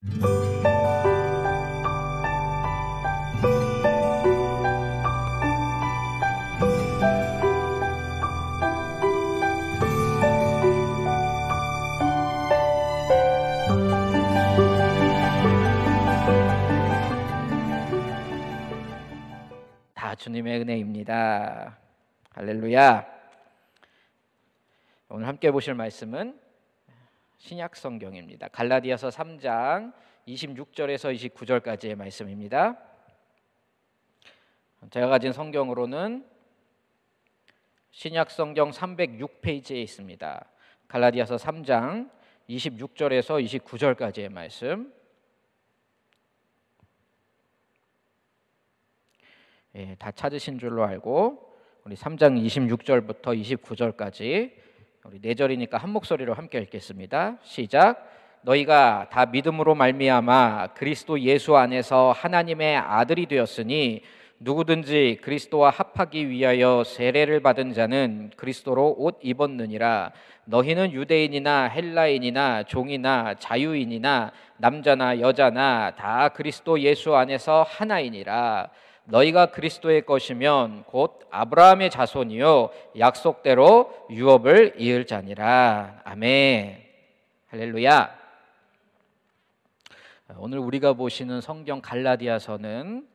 다 주님의 은혜입니다. 할렐루야. 오늘 함께 보실 말씀은 신약 성경입니다. 갈라디아서 3장 26절에서 29절까지의 말씀입니다. 제가 가진 성경으로는 신약 성경 306페이지에 있습니다. 갈라디아서 3장 26절에서 29절까지의 말씀. 다 찾으신 줄로 알고 우리 3장 26절부터 29절까지 우리 4절이니까 한 목소리로 함께 읽겠습니다. 시작. 너희가 다 믿음으로 말미암아 그리스도 예수 안에서 하나님의 아들이 되었으니 누구든지 그리스도와 합하기 위하여 세례를 받은 자는 그리스도로 옷 입었느니라. 너희는 유대인이나 헬라인이나 종이나 자유인이나 남자나 여자나 다 그리스도 예수 안에서 하나이니라. 너희가 그리스도의 것이면 곧 아브라함의 자손이요 약속대로 유업을 이을 자니라. 아멘. 할렐루야. 오늘 우리가 보시는 성경 갈라디아서는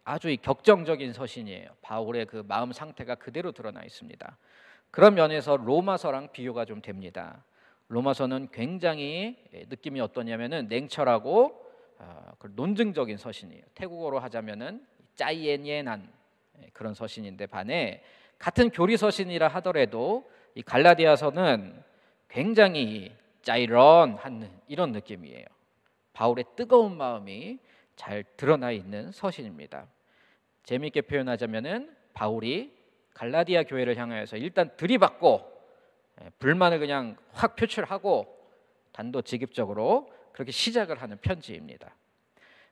아주 격정적인 서신이에요. 바울의 그 마음 상태가 그대로 드러나 있습니다. 그런 면에서 로마서랑 비교가 좀 됩니다. 로마서는 굉장히 느낌이 어떠냐면은 냉철하고 논증적인 서신이에요. 태국어로 하자면은 짜이엔예난 그런 서신인데 반해 같은 교리 서신이라 하더라도 이 갈라디아서는 굉장히 짜이런한 이런 느낌이에요. 바울의 뜨거운 마음이 잘 드러나 있는 서신입니다. 재미있게 표현하자면은 바울이 갈라디아 교회를 향하여서 일단 들이받고 불만을 그냥 확 표출하고 단도직입적으로 그렇게 시작을 하는 편지입니다.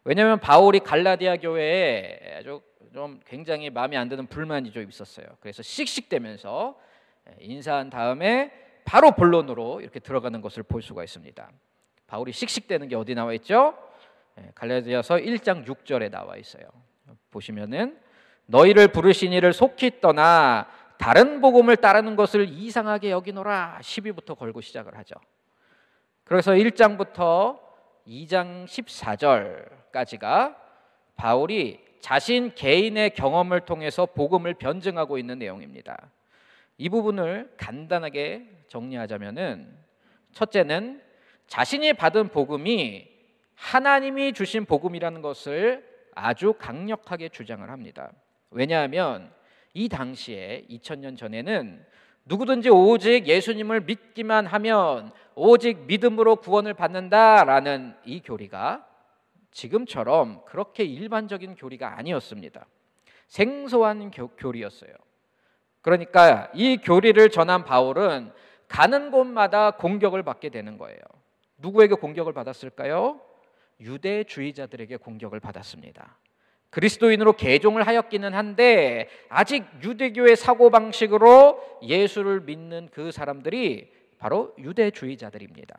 왜냐하면 바울이 갈라디아 교회에 아주 좀 굉장히 마음에 안 드는 불만이 좀 있었어요. 그래서 씩씩대면서 인사한 다음에 바로 본론으로 이렇게 들어가는 것을 볼 수가 있습니다. 바울이 씩씩대는 게 어디 나와 있죠? 갈라디아서 1장 6절에 나와 있어요. 보시면은 너희를 부르신 이를 속히 떠나 다른 복음을 따르는 것을 이상하게 여기노라. 12부터 걸고 시작을 하죠. 그래서 1장부터 2장 14절까지가 바울이 자신 개인의 경험을 통해서 복음을 변증하고 있는 내용입니다. 이 부분을 간단하게 정리하자면은 첫째는 자신이 받은 복음이 하나님이 주신 복음이라는 것을 아주 강력하게 주장을 합니다. 왜냐하면 이 당시에 2000년 전에는 누구든지 오직 예수님을 믿기만 하면 오직 믿음으로 구원을 받는다라는 이 교리가 지금처럼 그렇게 일반적인 교리가 아니었습니다. 생소한 교리였어요. 그러니까 이 교리를 전한 바울은 가는 곳마다 공격을 받게 되는 거예요. 누구에게 공격을 받았을까요? 유대주의자들에게 공격을 받았습니다. 그리스도인으로 개종을 하였기는 한데 아직 유대교의 사고방식으로 예수를 믿는 그 사람들이 바로 유대주의자들입니다.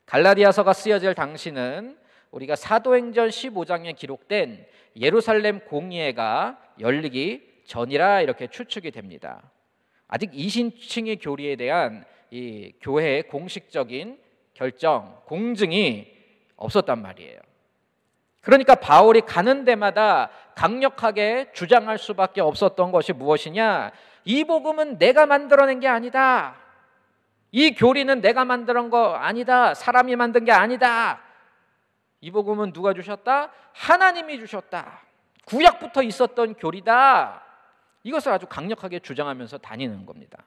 갈라디아서가 쓰여질 당시는 우리가 사도행전 15장에 기록된 예루살렘 공의회가 열리기 전이라 이렇게 추측이 됩니다. 아직 이신칭의 교리에 대한 이 교회의 공식적인 결정, 공증이 없었단 말이에요. 그러니까 바울이 가는 데마다 강력하게 주장할 수밖에 없었던 것이 무엇이냐? 이 복음은 내가 만들어낸 게 아니다. 이 교리는 내가 만든 거 아니다. 사람이 만든 게 아니다. 이 복음은 누가 주셨다? 하나님이 주셨다. 구약부터 있었던 교리다. 이것을 아주 강력하게 주장하면서 다니는 겁니다.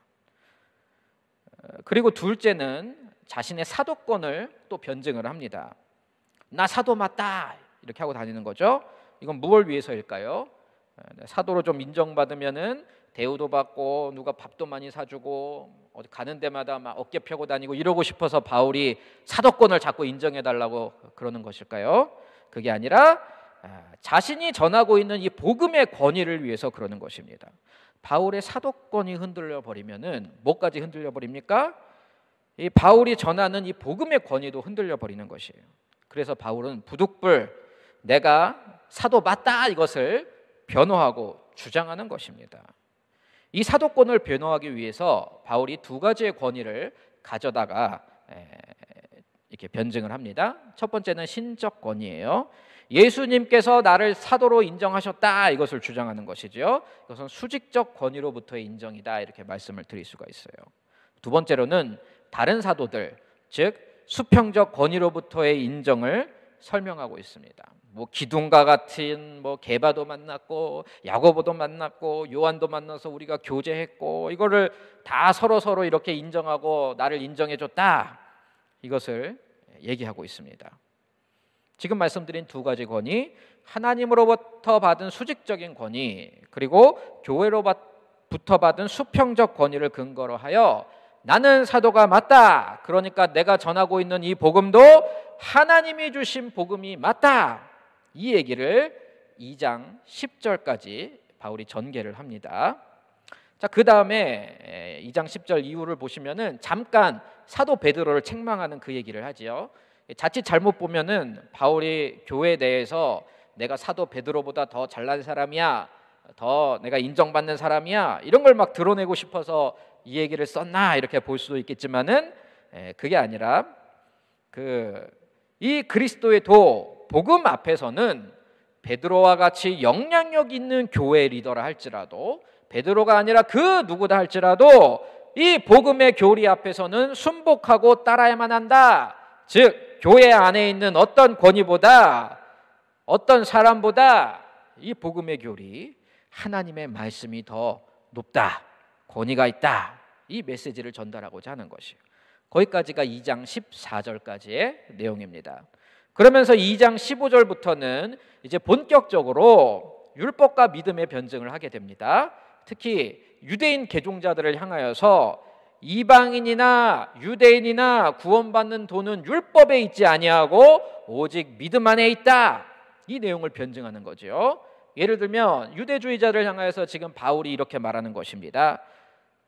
그리고 둘째는 자신의 사도권을 또 변증을 합니다. 나 사도 맞다. 이렇게 하고 다니는 거죠. 이건 무엇을 위해서일까요? 사도로 좀 인정받으면은 대우도 받고 누가 밥도 많이 사주고 어디 가는 데마다 막 어깨 펴고 다니고 이러고 싶어서 바울이 사도권을 자꾸 인정해달라고 그러는 것일까요? 그게 아니라 자신이 전하고 있는 이 복음의 권위를 위해서 그러는 것입니다. 바울의 사도권이 흔들려 버리면은 뭐까지 흔들려 버립니까? 이 바울이 전하는 이 복음의 권위도 흔들려 버리는 것이에요. 그래서 바울은 부득불 내가 사도 맞다 이것을 변호하고 주장하는 것입니다. 이 사도권을 변호하기 위해서 바울이 두 가지의 권위를 가져다가 이렇게 변증을 합니다. 첫 번째는 신적 권위예요. 예수님께서 나를 사도로 인정하셨다 이것을 주장하는 것이죠. 이것은 수직적 권위로부터의 인정이다 이렇게 말씀을 드릴 수가 있어요. 두 번째로는 다른 사도들 즉 수평적 권위로부터의 인정을 설명하고 있습니다. 뭐 기둥과 같은 게바도 만났고 야고보도 만났고 요한도 만나서 우리가 교제했고 이거를 다 서로 이렇게 인정하고 나를 인정해줬다 이것을 얘기하고 있습니다. 지금 말씀드린 두 가지 권위, 하나님으로부터 받은 수직적인 권위 그리고 교회로부터 받은 수평적 권위를 근거로 하여 나는 사도가 맞다. 그러니까 내가 전하고 있는 이 복음도 하나님이 주신 복음이 맞다. 이 얘기를 2장 10절까지 바울이 전개를 합니다. 자, 그 다음에 2장 10절 이후를 보시면은 잠깐 사도 베드로를 책망하는 그 얘기를 하지요. 자칫 잘못 보면은 바울이 교회 내에서 내가 사도 베드로보다 더 잘난 사람이야, 더 내가 인정받는 사람이야 이런 걸 막 드러내고 싶어서 이 얘기를 썼나 이렇게 볼 수도 있겠지만은 그게 아니라 이 그리스도의 도 복음 앞에서는 베드로와 같이 영향력 있는 교회 리더라 할지라도 베드로가 아니라 그 누구다 할지라도 이 복음의 교리 앞에서는 순복하고 따라야만 한다. 즉 교회 안에 있는 어떤 권위보다 어떤 사람보다 이 복음의 교리 하나님의 말씀이 더 높다. 권위가 있다. 이 메시지를 전달하고자 하는 것이에요. 거기까지가 2장 14절까지의 내용입니다. 그러면서 2장 15절부터는 이제 본격적으로 율법과 믿음의 변증을 하게 됩니다. 특히 유대인 개종자들을 향하여서 이방인이나 유대인이나 구원받는 도는 율법에 있지 아니하고 오직 믿음 안에 있다. 이 내용을 변증하는 거죠. 예를 들면 유대주의자를 향하여서 지금 바울이 이렇게 말하는 것입니다.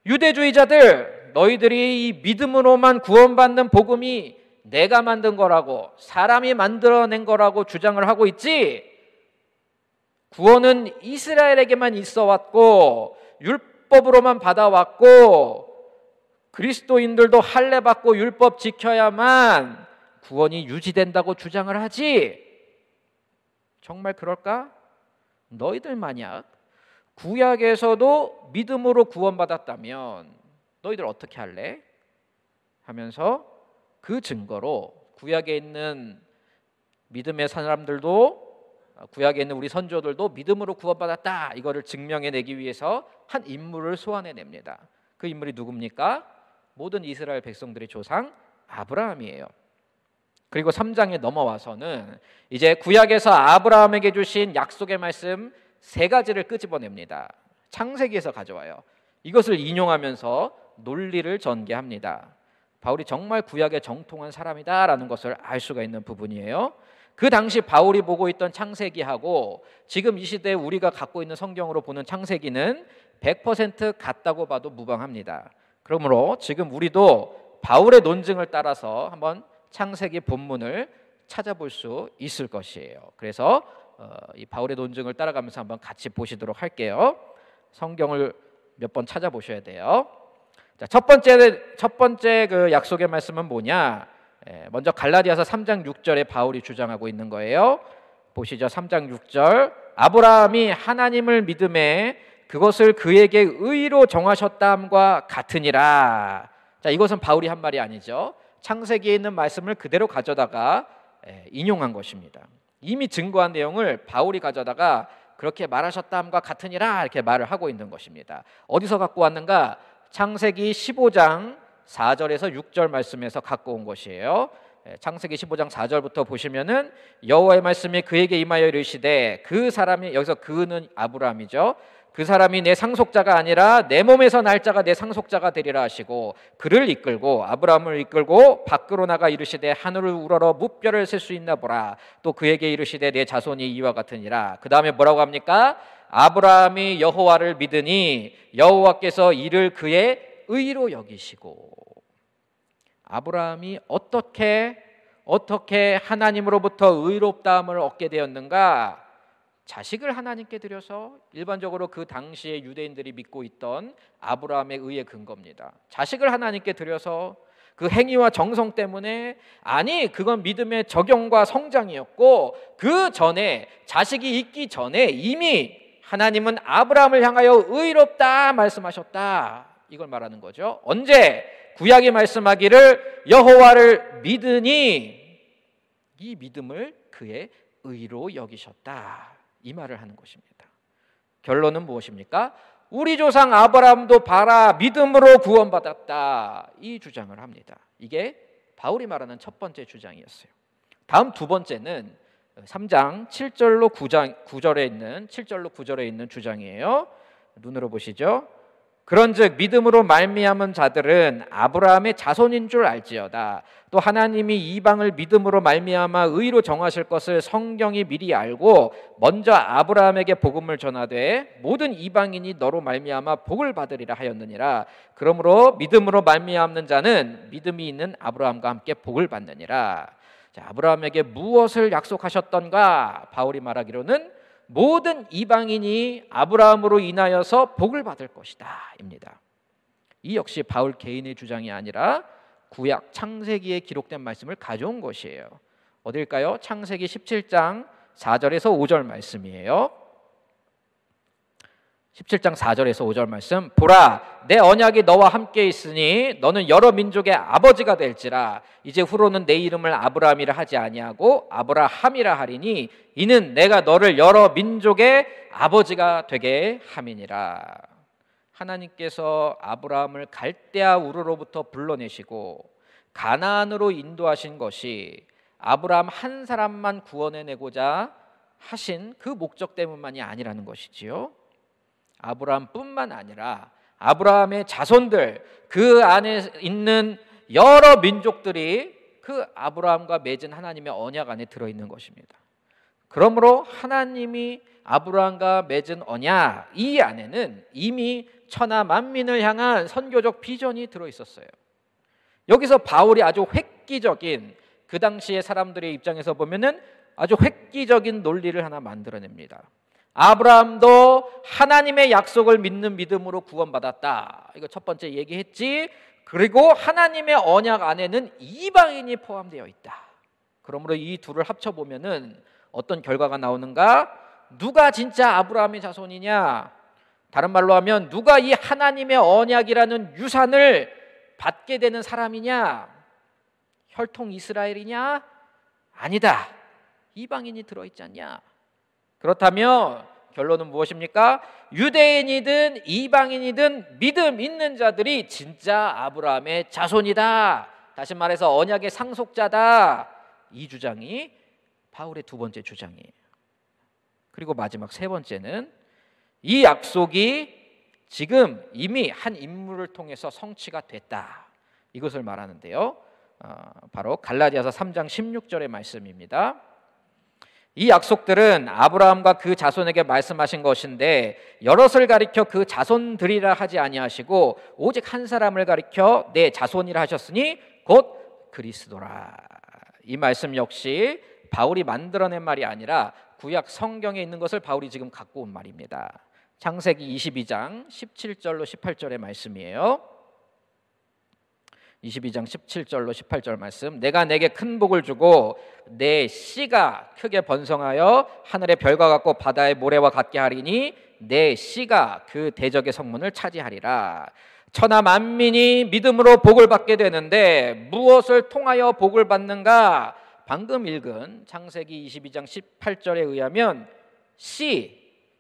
유대주의자들, 너희들이 이 믿음으로만 구원받는 복음이 내가 만든 거라고 사람이 만들어낸 거라고 주장을 하고 있지, 구원은 이스라엘에게만 있어 왔고 율법으로만 받아왔고 그리스도인들도 할례 받고 율법 지켜야만 구원이 유지된다고 주장을 하지, 정말 그럴까? 너희들 만약 구약에서도 믿음으로 구원받았다면 너희들 어떻게 할래? 하면서 그 증거로 구약에 있는 믿음의 사람들도 구약에 있는 우리 선조들도 믿음으로 구원받았다 이거를 증명해내기 위해서 한 인물을 소환해냅니다. 그 인물이 누굽니까? 모든 이스라엘 백성들의 조상 아브라함이에요. 그리고 3장에 넘어와서는 이제 구약에서 아브라함에게 주신 약속의 말씀 세 가지를 끄집어냅니다. 창세기에서 가져와요. 이것을 인용하면서 논리를 전개합니다. 바울이 정말 구약에 정통한 사람이다라는 것을 알 수가 있는 부분이에요. 그 당시 바울이 보고 있던 창세기하고 지금 이 시대에 우리가 갖고 있는 성경으로 보는 창세기는 100% 같다고 봐도 무방합니다. 그러므로 지금 우리도 바울의 논증을 따라서 한번 창세기 본문을 찾아볼 수 있을 것이에요. 그래서 이 바울의 논증을 따라가면서 한번 같이 보시도록 할게요. 성경을 몇 번 찾아보셔야 돼요. 자, 첫 번째 그 약속의 말씀은 뭐냐? 먼저 갈라디아서 3장 6절에 바울이 주장하고 있는 거예요. 보시죠. 3장 6절. 아브라함이 하나님을 믿음에 그것을 그에게 의로 정하셨다함과 같으니라. 자, 이것은 바울이 한 말이 아니죠. 창세기에 있는 말씀을 그대로 가져다가 인용한 것입니다. 이미 증거한 내용을 바울이 가져다가 그렇게 말하셨다함과 같으니라 이렇게 말을 하고 있는 것입니다. 어디서 갖고 왔는가? 창세기 15장 4절에서 6절 말씀에서 갖고 온 것이에요. 창세기 15장 4절부터 보시면은 여호와의 말씀이 그에게 임하여 이르시되 그 사람이, 여기서 그는 아브라함이죠. 그 사람이 내 상속자가 아니라 내 몸에서 날 자가 내 상속자가 되리라 하시고 그를 이끌고 아브라함을 이끌고 밖으로 나가 이르시되 하늘을 우러러 무뼈를 셀 수 있나 보라. 또 그에게 이르시되 내 자손이 이와 같으니라. 그 다음에 뭐라고 합니까? 아브라함이 여호와를 믿으니 여호와께서 이를 그의 의로 여기시고. 아브라함이 어떻게 어떻게 하나님으로부터 의롭다함을 얻게 되었는가? 자식을 하나님께 드려서, 일반적으로 그 당시에 유대인들이 믿고 있던 아브라함의 의의 근거입니다. 자식을 하나님께 드려서 그 행위와 정성 때문에, 아니 그건 믿음의 적용과 성장이었고, 그 전에 자식이 있기 전에 이미 하나님은 아브라함을 향하여 의롭다 말씀하셨다, 이걸 말하는 거죠. 언제? 구약이 말씀하기를 여호와를 믿으니 이 믿음을 그의 의로 여기셨다, 이 말을 하는 것입니다. 결론은 무엇입니까? 우리 조상 아브라함도 봐라, 믿음으로 구원받았다, 이 주장을 합니다. 이게 바울이 말하는 첫 번째 주장이었어요. 다음 두 번째는 3장 7절로 9절에 있는 주장이에요. 눈으로 보시죠. 그런즉 믿음으로 말미암은 자들은 아브라함의 자손인 줄 알지어다. 또 하나님이 이방을 믿음으로 말미암아 의로 정하실 것을 성경이 미리 알고 먼저 아브라함에게 복음을 전하되 모든 이방인이 너로 말미암아 복을 받으리라 하였느니라. 그러므로 믿음으로 말미암는 자는 믿음이 있는 아브라함과 함께 복을 받느니라. 자, 아브라함에게 무엇을 약속하셨던가? 바울이 말하기로는 모든 이방인이 아브라함으로 인하여서 복을 받을 것이다, 입니다. 이 역시 바울 개인의 주장이 아니라 구약 창세기에 기록된 말씀을 가져온 것이에요. 어딜까요? 창세기 17장 4절에서 5절 말씀이에요. 17장 4절에서 5절 말씀. 보라, 내 언약이 너와 함께 있으니 너는 여러 민족의 아버지가 될지라. 이제 후로는 내 이름을 아브라함이라 하지 아니하고 아브라함이라 하리니 이는 내가 너를 여러 민족의 아버지가 되게 함이니라. 하나님께서 아브라함을 갈대아 우르로부터 불러내시고 가나안으로 인도하신 것이 아브라함 한 사람만 구원해내고자 하신 그 목적 때문만이 아니라는 것이지요. 아브라함뿐만 아니라 아브라함의 자손들, 그 안에 있는 여러 민족들이 그 아브라함과 맺은 하나님의 언약 안에 들어있는 것입니다. 그러므로 하나님이 아브라함과 맺은 언약, 이 안에는 이미 천하 만민을 향한 선교적 비전이 들어있었어요. 여기서 바울이 아주 획기적인, 그 당시의 사람들의 입장에서 보면은 아주 획기적인 논리를 하나 만들어냅니다. 아브라함도 하나님의 약속을 믿는 믿음으로 구원받았다, 이거 첫 번째 얘기했지. 그리고 하나님의 언약 안에는 이방인이 포함되어 있다. 그러므로 이 둘을 합쳐보면은 어떤 결과가 나오는가? 누가 진짜 아브라함의 자손이냐? 다른 말로 하면 누가 이 하나님의 언약이라는 유산을 받게 되는 사람이냐? 혈통 이스라엘이냐? 아니다, 이방인이 들어있지 않냐? 그렇다면 결론은 무엇입니까? 유대인이든 이방인이든 믿음 있는 자들이 진짜 아브라함의 자손이다, 다시 말해서 언약의 상속자다, 이 주장이 바울의 두 번째 주장이에요. 그리고 마지막 세 번째는 이 약속이 지금 이미 한 인물을 통해서 성취가 됐다, 이것을 말하는데요. 바로 갈라디아서 3장 16절의 말씀입니다. 이 약속들은 아브라함과 그 자손에게 말씀하신 것인데 여럿을 가리켜 그 자손들이라 하지 아니하시고 오직 한 사람을 가리켜 내 자손이라 하셨으니 곧 그리스도라. 이 말씀 역시 바울이 만들어낸 말이 아니라 구약 성경에 있는 것을 바울이 지금 갖고 온 말입니다. 창세기 22장 17절로 18절의 말씀이에요. 22장 17절로 18절 말씀. 내가 내게 큰 복을 주고 내 씨가 크게 번성하여 하늘의 별과 같고 바다의 모래와 같게 하리니 내 씨가 그 대적의 성문을 차지하리라. 천하 만민이 믿음으로 복을 받게 되는데 무엇을 통하여 복을 받는가? 방금 읽은 창세기 22장 18절에 의하면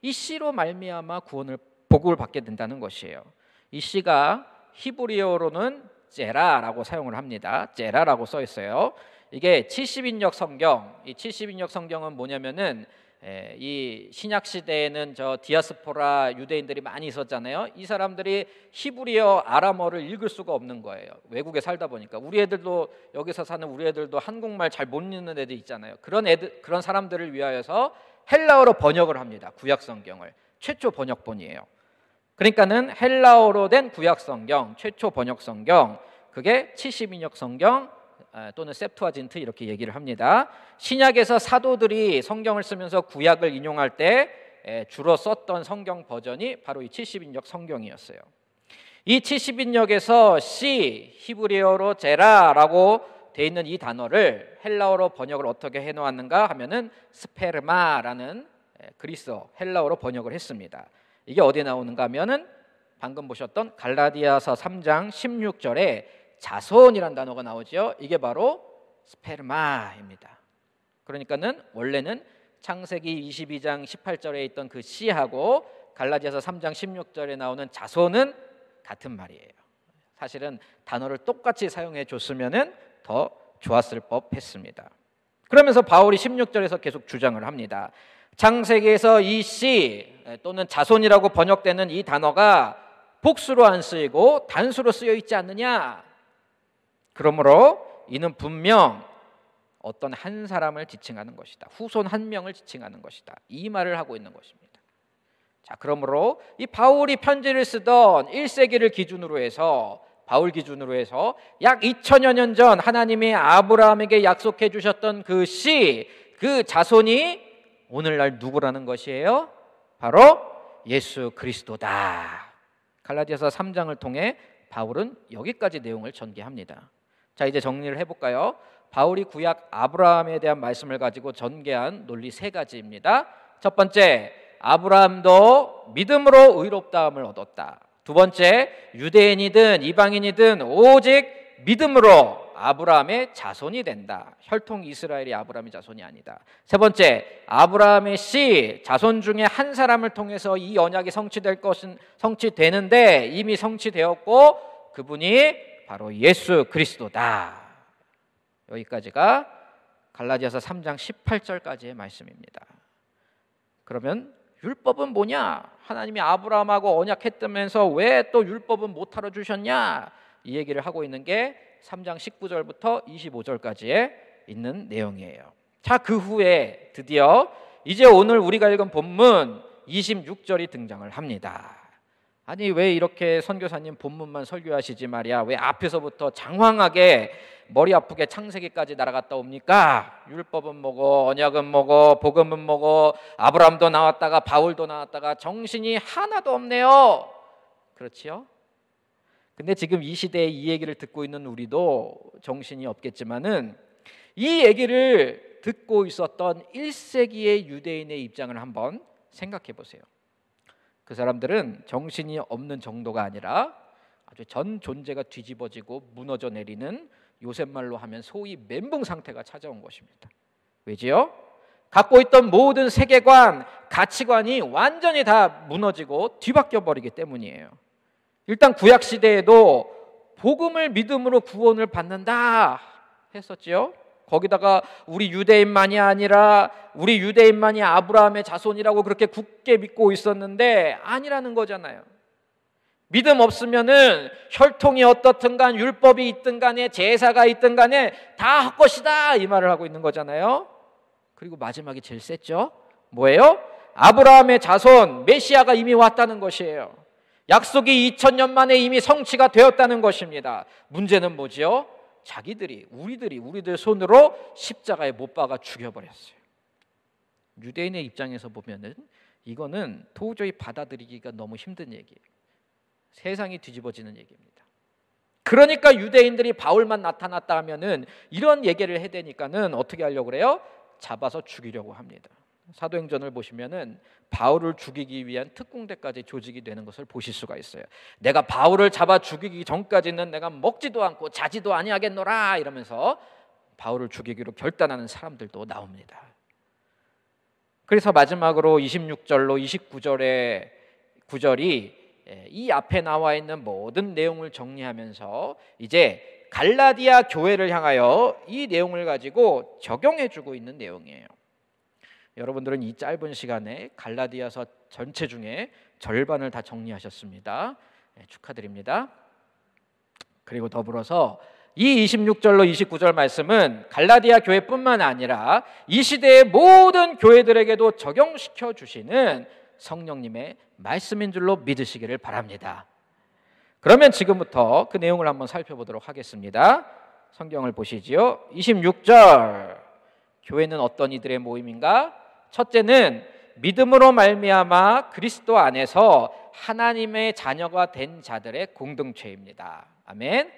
이 씨로 말미암아 구원을, 복을 받게 된다는 것이에요. 이 씨가 히브리어로는 제라라고 사용을 합니다. 제라라고 써 있어요. 이게 70인역 성경, 이 70인역 성경은 뭐냐면은 이 신약 시대에는 저 디아스포라 유대인들이 많이 있었잖아요. 이 사람들이 히브리어 아람어를 읽을 수가 없는 거예요. 외국에 살다 보니까. 우리 애들도, 여기서 사는 우리 애들도 한국말 잘 못 읽는 애들 있잖아요. 그런 사람들을 위하여서 헬라어로 번역을 합니다. 구약 성경을. 최초 번역본이에요. 그러니까는 헬라어로 된 구약 성경, 최초 번역 성경, 그게 70인역 성경 또는 septuagin트 이렇게 얘기를 합니다. 신약에서 사도들이 성경을 쓰면서 구약을 인용할 때 주로 썼던 성경 버전이 바로 이 70인역 성경이었어요. 이 70인역에서 시, 히브리어로 제라라고 돼 있는 이 단어를 헬라어로 번역을 어떻게 해놓았는가 하면은 스페르마라는 그리스어 헬라어로 번역을 했습니다. 이게 어디에 나오는가 하면은 방금 보셨던 갈라디아서 3장 16절에 자손이란 단어가 나오죠. 이게 바로 스페르마입니다. 그러니까는 원래는 창세기 22장 18절에 있던 그 씨하고 갈라디아서 3장 16절에 나오는 자손은 같은 말이에요. 사실은 단어를 똑같이 사용해 줬으면은 더 좋았을 법했습니다. 그러면서 바울이 16절에서 계속 주장을 합니다. 창세기에서 이 씨 또는 자손이라고 번역되는 이 단어가 복수로 안 쓰이고 단수로 쓰여 있지 않느냐? 그러므로 이는 분명 어떤 한 사람을 지칭하는 것이다. 후손 한 명을 지칭하는 것이다. 이 말을 하고 있는 것입니다. 자, 그러므로 이 바울이 편지를 쓰던 1세기를 기준으로 해서 바울 기준으로 해서 약 2000여 년 전 하나님이 아브라함에게 약속해 주셨던 그 씨, 그 자손이 오늘날 누구라는 것이에요? 바로 예수 그리스도다. 갈라디아서 3장을 통해 바울은 여기까지 내용을 전개합니다. 자, 이제 정리를 해볼까요? 바울이 구약 아브라함에 대한 말씀을 가지고 전개한 논리 3가지입니다. 첫 번째, 아브라함도 믿음으로 의롭다함을 얻었다. 두 번째, 유대인이든 이방인이든 오직 믿음으로 아브라함의 자손이 된다. 혈통 이스라엘이 아브라함의 자손이 아니다. 세 번째, 아브라함의 씨 자손 중에 한 사람을 통해서 이 언약이 성취될 것은 성취되는데 이미 성취되었고 그분이 바로 예수 그리스도다. 여기까지가 갈라디아서 3장 18절까지의 말씀입니다. 그러면 율법은 뭐냐? 하나님이 아브라함하고 언약했다면서 왜 또 율법은 못하러 주셨냐? 이 얘기를 하고 있는 게 3장 19절부터 25절까지에 있는 내용이에요. 자, 그 후에 드디어 이제 오늘 우리가 읽은 본문 26절이 등장을 합니다. 아니, 왜 이렇게 선교사님 본문만 설교하시지 말이야? 왜 앞에서부터 장황하게 머리 아프게 창세기까지 날아갔다 옵니까? 율법은 뭐고 언약은 뭐고 복음은 뭐고 아브라함도 나왔다가 바울도 나왔다가 정신이 하나도 없네요. 그렇지요? 근데 지금 이 시대에 이 얘기를 듣고 있는 우리도 정신이 없겠지만은 이 얘기를 듣고 있었던 1세기의 유대인의 입장을 한번 생각해 보세요. 그 사람들은 정신이 없는 정도가 아니라 아주 전 존재가 뒤집어지고 무너져 내리는 요새 말로 하면 소위 멘붕 상태가 찾아온 것입니다. 왜지요? 갖고 있던 모든 세계관, 가치관이 완전히 다 무너지고 뒤바뀌어 버리기 때문이에요. 일단 구약 시대에도 복음을 믿음으로 구원을 받는다 했었지요. 거기다가 우리 유대인만이 아니라 우리 유대인만이 아브라함의 자손이라고 그렇게 굳게 믿고 있었는데 아니라는 거잖아요. 믿음 없으면은 혈통이 어떻든 간 율법이 있든 간에 제사가 있든 간에 다 헛것이다 이 말을 하고 있는 거잖아요. 그리고 마지막이 제일 셌죠. 뭐예요? 아브라함의 자손 메시아가 이미 왔다는 것이에요. 약속이 2000년 만에 이미 성취가 되었다는 것입니다. 문제는 뭐지요? 우리들 손으로 십자가에 못 박아 죽여버렸어요. 유대인의 입장에서 보면은 이거는 도저히 받아들이기가 너무 힘든 얘기예요. 세상이 뒤집어지는 얘기입니다. 그러니까 유대인들이 바울만 나타났다 하면은 이런 얘기를 해대니까는 어떻게 하려고 그래요? 잡아서 죽이려고 합니다. 사도행전을 보시면은 바울을 죽이기 위한 특공대까지 조직이 되는 것을 보실 수가 있어요. 내가 바울을 잡아 죽이기 전까지는 내가 먹지도 않고 자지도 아니하겠노라 이러면서 바울을 죽이기로 결단하는 사람들도 나옵니다. 그래서 마지막으로 26절로 29절의 구절이 이 앞에 나와 있는 모든 내용을 정리하면서 이제 갈라디아 교회를 향하여 이 내용을 가지고 적용해주고 있는 내용이에요. 여러분들은 이 짧은 시간에 갈라디아서 전체 중에 절반을 다 정리하셨습니다. 축하드립니다. 그리고 더불어서 이 26절로 29절 말씀은 갈라디아 교회뿐만 아니라 이 시대의 모든 교회들에게도 적용시켜 주시는 성령님의 말씀인 줄로 믿으시기를 바랍니다. 그러면 지금부터 그 내용을 한번 살펴보도록 하겠습니다. 성경을 보시지요. 26절. 교회는 어떤 이들의 모임인가? 첫째는 믿음으로 말미암아 그리스도 안에서 하나님의 자녀가 된 자들의 공동체입니다. 아멘.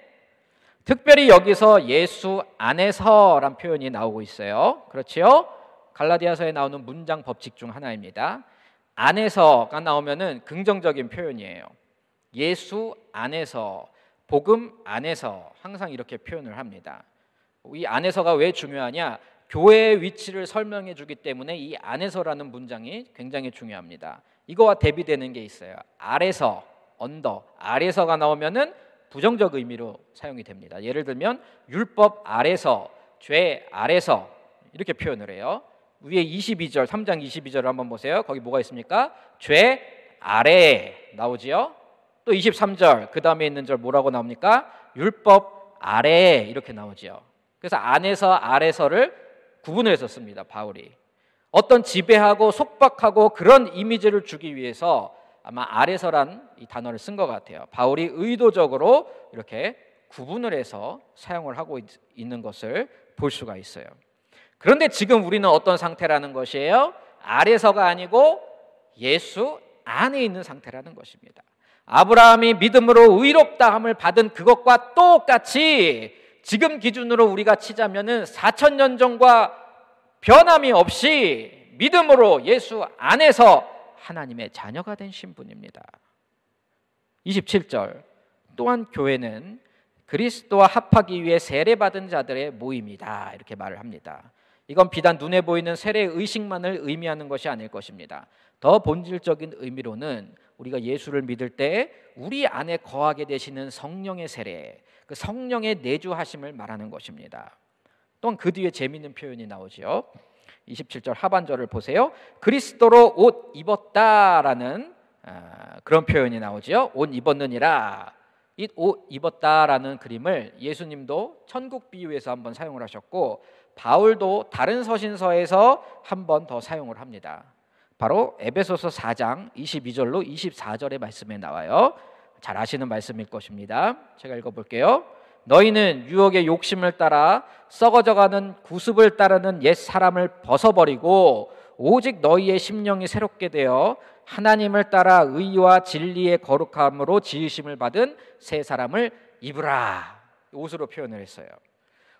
특별히 여기서 예수 안에서란 표현이 나오고 있어요. 그렇지요? 갈라디아서에 나오는 문장 법칙 중 하나입니다. 안에서가 나오면은 긍정적인 표현이에요. 예수 안에서, 복음 안에서 항상 이렇게 표현을 합니다. 이 안에서가 왜 중요하냐? 교회의 위치를 설명해 주기 때문에 이 안에서라는 문장이 굉장히 중요합니다. 이거와 대비되는 게 있어요. 아래서, 언더, 아래서가 나오면은 부정적 의미로 사용이 됩니다. 예를 들면 율법 아래서, 죄 아래서 이렇게 표현을 해요. 위에 22절, 3장 22절을 한번 보세요. 거기 뭐가 있습니까? 죄 아래 나오지요. 또 23절 그 다음에 있는 절 뭐라고 나옵니까? 율법 아래 이렇게 나오지요. 그래서 안에서 아래서를 구분을 해서 씁니다. 바울이 어떤 지배하고 속박하고 그런 이미지를 주기 위해서 아마 아래서란 이 단어를 쓴 것 같아요. 바울이 의도적으로 이렇게 구분을 해서 사용을 하고 있는 것을 볼 수가 있어요. 그런데 지금 우리는 어떤 상태라는 것이에요? 아래서가 아니고 예수 안에 있는 상태라는 것입니다. 아브라함이 믿음으로 의롭다함을 받은 그것과 똑같이 지금 기준으로 우리가 치자면은 4,000년 전과 변함이 없이 믿음으로 예수 안에서 하나님의 자녀가 된 신분입니다. 27절 또한 교회는 그리스도와 합하기 위해 세례받은 자들의 모임이다 이렇게 말을 합니다. 이건 비단 눈에 보이는 세례 의식만을 의미하는 것이 아닐 것입니다. 더 본질적인 의미로는 우리가 예수를 믿을 때 우리 안에 거하게 되시는 성령의 세례, 그 성령의 내주하심을 말하는 것입니다. 또한 그 뒤에 재미있는 표현이 나오죠. 27절 하반절을 보세요. 그리스도로 옷 입었다라는 그런 표현이 나오죠. 옷 입었느니라. 이 옷 입었다라는 그림을 예수님도 천국 비유에서 한번 사용을 하셨고 바울도 다른 서신서에서 한 번 더 사용을 합니다. 바로 에베소서 4장 22절로 24절의 말씀에 나와요. 잘 아시는 말씀일 것입니다. 제가 읽어볼게요. 너희는 유혹의 욕심을 따라 썩어져가는 구습을 따르는 옛 사람을 벗어버리고 오직 너희의 심령이 새롭게 되어 하나님을 따라 의와 진리의 거룩함으로 지으심을 받은 새 사람을 입으라. 옷으로 표현을 했어요.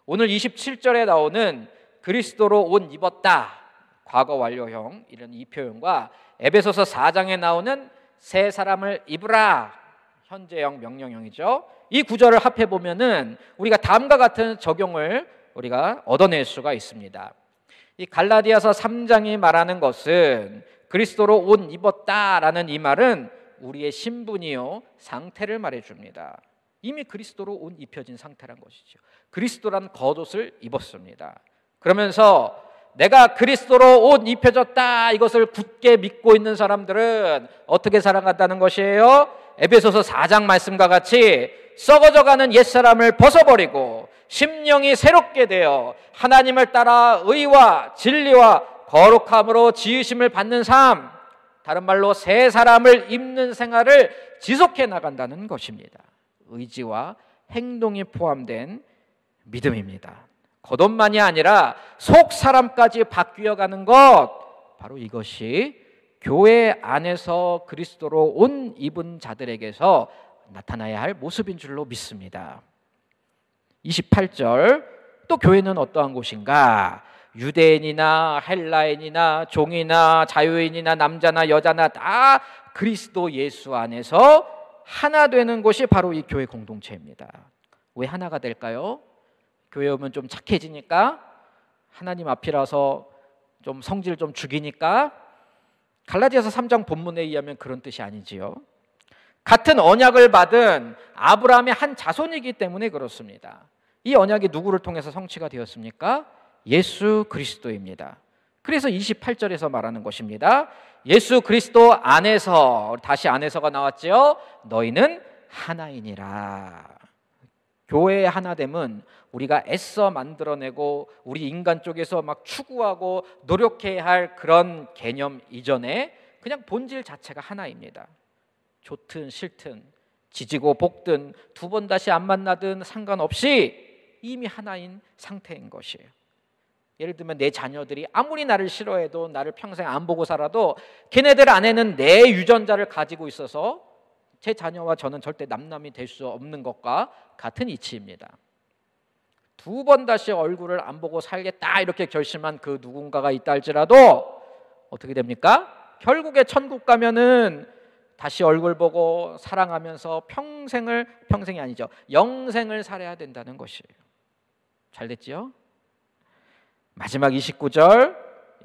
오늘 27절에 나오는 그리스도로 옷 입었다 과거 완료형 이런 이 표현과 에베소서 4장에 나오는 새 사람을 입으라 현재형 명령형이죠. 이 구절을 합해 보면은 우리가 다음과 같은 적용을 우리가 얻어낼 수가 있습니다. 이 갈라디아서 3장이 말하는 것은 그리스도로 옷 입었다라는 이 말은 우리의 신분이요 상태를 말해줍니다. 이미 그리스도로 옷 입혀진 상태란 것이죠. 그리스도란 겉옷을 입었습니다. 그러면서 내가 그리스도로 옷 입혀졌다 이것을 굳게 믿고 있는 사람들은 어떻게 살아간다는 것이에요? 에베소서 4장 말씀과 같이 썩어져가는 옛사람을 벗어버리고 심령이 새롭게 되어 하나님을 따라 의와 진리와 거룩함으로 지으심을 받는 삶, 다른 말로 새 사람을 입는 생활을 지속해 나간다는 것입니다. 의지와 행동이 포함된 믿음입니다. 겉옷만이 아니라 속 사람까지 바뀌어가는 것, 바로 이것이 교회 안에서 그리스도로 옷 입은 자들에게서 나타나야 할 모습인 줄로 믿습니다. 28절 또 교회는 어떠한 곳인가? 유대인이나 헬라인이나 종이나 자유인이나 남자나 여자나 다 그리스도 예수 안에서 하나 되는 곳이 바로 이 교회 공동체입니다. 왜 하나가 될까요? 교회 오면 좀 착해지니까? 하나님 앞이라서 좀 성질 좀 죽이니까? 갈라디아서 3장 본문에 의하면 그런 뜻이 아니지요. 같은 언약을 받은 아브라함의 한 자손이기 때문에 그렇습니다. 이 언약이 누구를 통해서 성취가 되었습니까? 예수 그리스도입니다. 그래서 28절에서 말하는 것입니다. 예수 그리스도 안에서, 다시 안에서가 나왔죠. 너희는 하나이니라. 교회의 하나됨은 우리가 애써 만들어내고 우리 인간 쪽에서 막 추구하고 노력해야 할 그런 개념 이전에 그냥 본질 자체가 하나입니다. 좋든 싫든 지지고 볶든 두 번 다시 안 만나든 상관없이 이미 하나인 상태인 것이에요. 예를 들면 내 자녀들이 아무리 나를 싫어해도 나를 평생 안 보고 살아도 걔네들 안에는 내 유전자를 가지고 있어서 제 자녀와 저는 절대 남남이 될 수 없는 것과 같은 이치입니다. 2번 다시 얼굴을 안 보고 살겠다 이렇게 결심한 그 누군가가 있다 할지라도 어떻게 됩니까? 결국에 천국 가면은 다시 얼굴 보고 사랑하면서 평생이 아니죠, 영생을 살아야 된다는 것이에요. 잘 됐지요? 마지막 29절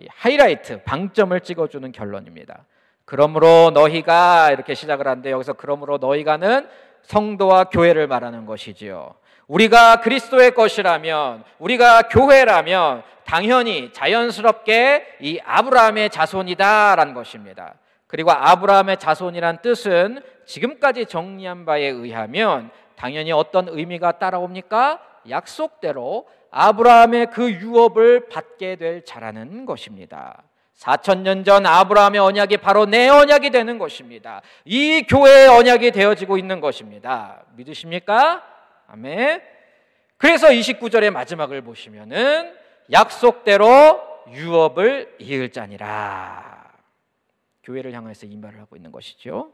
하이라이트, 방점을 찍어주는 결론입니다. 그러므로 너희가 이렇게 시작을 하는데 여기서 그러므로 너희가는 성도와 교회를 말하는 것이지요. 우리가 그리스도의 것이라면, 우리가 교회라면 당연히 자연스럽게 이 아브라함의 자손이다라는 것입니다. 그리고 아브라함의 자손이란 뜻은 지금까지 정리한 바에 의하면 당연히 어떤 의미가 따라옵니까? 약속대로 아브라함의 그 유업을 받게 될 자라는 것입니다. 4000년 전 아브라함의 언약이 바로 내 언약이 되는 것입니다. 이 교회의 언약이 되어지고 있는 것입니다. 믿으십니까? 아멘. 그래서 29절의 마지막을 보시면은 약속대로 유업을 이을 자니라. 교회를 향해서 이 말을 하고 있는 것이죠.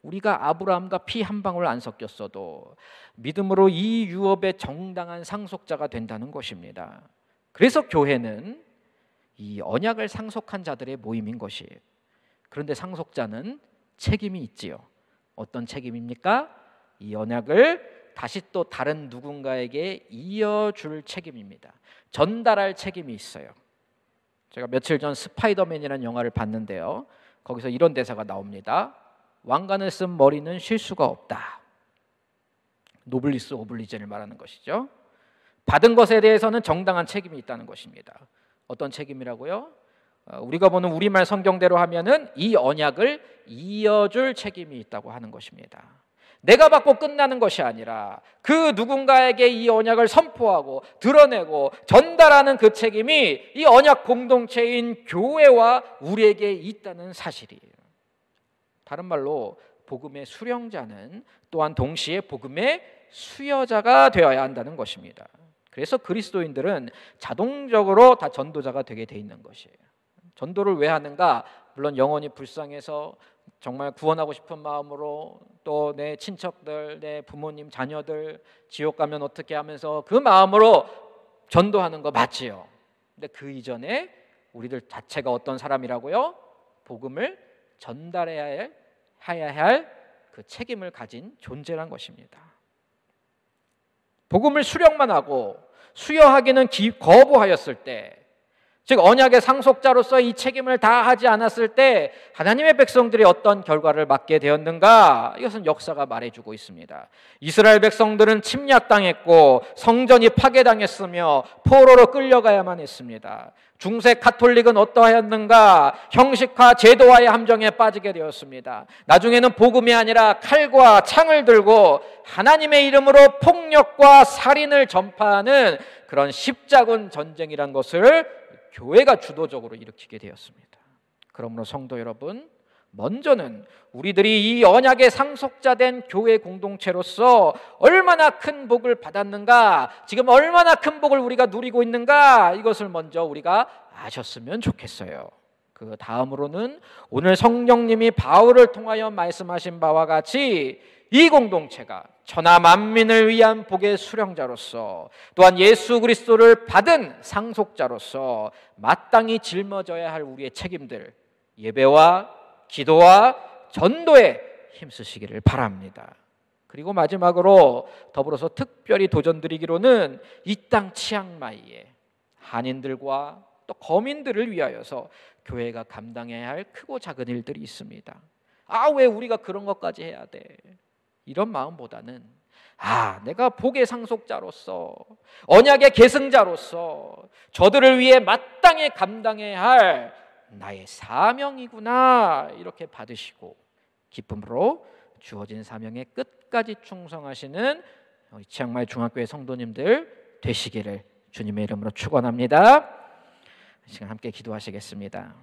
우리가 아브라함과 피 한 방울 안 섞였어도 믿음으로 이 유업의 정당한 상속자가 된다는 것입니다. 그래서 교회는 이 언약을 상속한 자들의 모임인 것이에요. 그런데 상속자는 책임이 있지요. 어떤 책임입니까? 이 언약을 다시 또 다른 누군가에게 이어줄 책임입니다. 전달할 책임이 있어요. 제가 며칠 전 스파이더맨이라는 영화를 봤는데요, 거기서 이런 대사가 나옵니다. 왕관을 쓴 머리는 쉴 수가 없다. 노블리스 오블리제를 말하는 것이죠. 받은 것에 대해서는 정당한 책임이 있다는 것입니다. 어떤 책임이라고요? 우리가 보는 우리말 성경대로 하면은 이 언약을 이어줄 책임이 있다고 하는 것입니다. 내가 받고 끝나는 것이 아니라 그 누군가에게 이 언약을 선포하고 드러내고 전달하는 그 책임이 이 언약 공동체인 교회와 우리에게 있다는 사실이에요. 다른 말로 복음의 수령자는 또한 동시에 복음의 수여자가 되어야 한다는 것입니다. 그래서 그리스도인들은 자동적으로 다 전도자가 되게 돼 있는 것이에요. 전도를 왜 하는가? 물론 영혼이 불쌍해서 정말 구원하고 싶은 마음으로, 또 내 친척들, 내 부모님, 자녀들 지옥 가면 어떻게 하면서 그 마음으로 전도하는 거 맞지요. 근데 그 이전에 우리들 자체가 어떤 사람이라고요? 복음을 전달해야 할 그 책임을 가진 존재란 것입니다. 복음을 수령만 하고 수여하기는 거부하였을 때, 즉 언약의 상속자로서 이 책임을 다하지 않았을 때 하나님의 백성들이 어떤 결과를 맞게 되었는가? 이것은 역사가 말해주고 있습니다. 이스라엘 백성들은 침략당했고 성전이 파괴당했으며 포로로 끌려가야만 했습니다. 중세 가톨릭은 어떠하였는가? 형식화 제도화의 함정에 빠지게 되었습니다. 나중에는 복음이 아니라 칼과 창을 들고 하나님의 이름으로 폭력과 살인을 전파하는 그런 십자군 전쟁이란 것을 교회가 주도적으로 일으키게 되었습니다. 그러므로 성도 여러분, 먼저는 우리들이 이 언약의 상속자된 교회 공동체로서 얼마나 큰 복을 받았는가, 지금 얼마나 큰 복을 우리가 누리고 있는가, 이것을 먼저 우리가 아셨으면 좋겠어요. 그 다음으로는 오늘 성령님이 바울을 통하여 말씀하신 바와 같이 이 공동체가 천하 만민을 위한 복의 수령자로서, 또한 예수 그리스도를 받은 상속자로서 마땅히 짊어져야 할 우리의 책임들, 예배와 기도와 전도에 힘쓰시기를 바랍니다. 그리고 마지막으로 더불어서 특별히 도전드리기로는 이 땅 치앙마이에 한인들과 또 거민들을 위하여서 교회가 감당해야 할 크고 작은 일들이 있습니다. 왜 우리가 그런 것까지 해야 돼? 이런 마음보다는 내가 복의 상속자로서, 언약의 계승자로서 저들을 위해 마땅히 감당해야 할 나의 사명이구나, 이렇게 받으시고 기쁨으로 주어진 사명의 끝까지 충성하시는 치앙마이 중학교의 성도님들 되시기를 주님의 이름으로 축원합니다. 이 시간 함께 기도하시겠습니다.